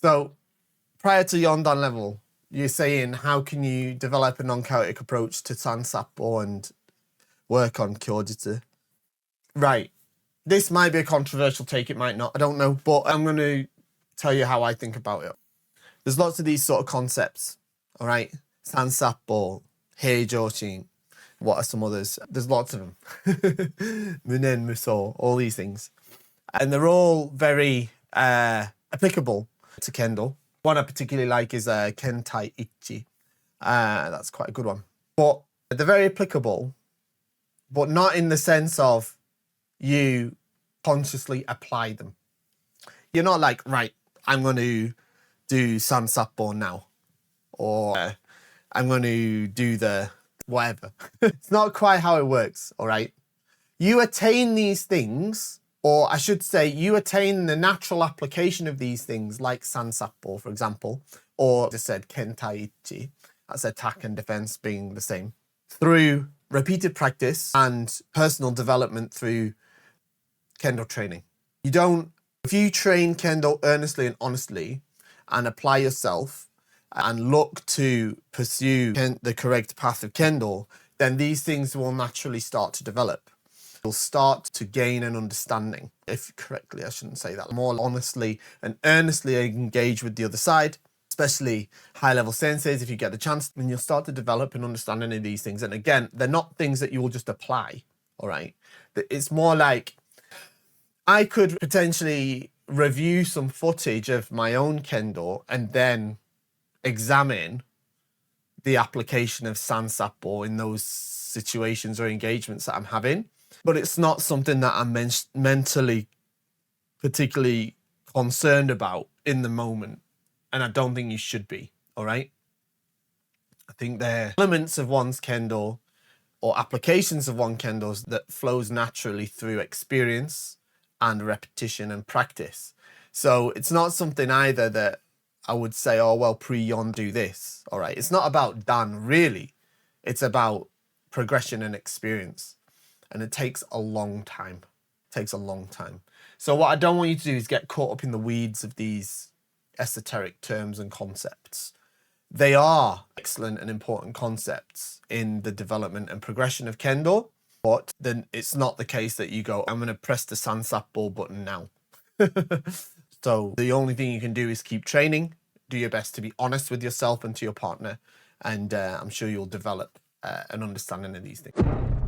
So prior to Yondan level, you're saying how can you develop a non-chaotic approach to Sansappo and work on Kyojitsu? Right. This might be a controversial take, it might not, I don't know, but I'm going to tell you how I think about it. There's lots of these sort of concepts, all right? Sansappo, Heijoshin, what are some others? There's lots of them. Munen, Muso, all these things. And they're all very applicable to Kendo. One I particularly like is Kentai Ichi. That's quite a good one. But they're very applicable, but not in the sense of you consciously apply them. You're not like, right, I'm going to do Sansappo now, or I'm going to do the whatever. It's not quite how it works, all right? You attain these things, or I should say you attain the natural application of these things like Sansappo, for example, or I just said Kentai Ichi, that's attack and defense being the same, through repeated practice and personal development through Kendo training. If you train Kendo earnestly and honestly and apply yourself and look to pursue the correct path of Kendo, then these things will naturally start to develop. You'll start to gain an understanding. If correctly, I shouldn't say that. More honestly and earnestly engage with the other side, especially high-level senseis, if you get the chance, then you'll start to develop an understanding of these things. And again, they're not things that you will just apply, all right? It's more like I could potentially review some footage of my own Kendo and then examine the application of Sansappo in those situations or engagements that I'm having. But it's not something that I'm mentally particularly concerned about in the moment. And I don't think you should be, all right? I think they're elements of one's Kendo or applications of one Kendo that flows naturally through experience and repetition and practice. So it's not something either that I would say, oh, well, pre-yon do this, all right? It's not about done, really. It's about progression and experience. And it takes a long time. It takes a long time. So what I don't want you to do is get caught up in the weeds of these esoteric terms and concepts. They are excellent and important concepts in the development and progression of Kendo, but then it's not the case that you go, I'm going to press the Sansappo button now. So the only thing you can do is keep training, do your best to be honest with yourself and to your partner, and I'm sure you'll develop an understanding of these things.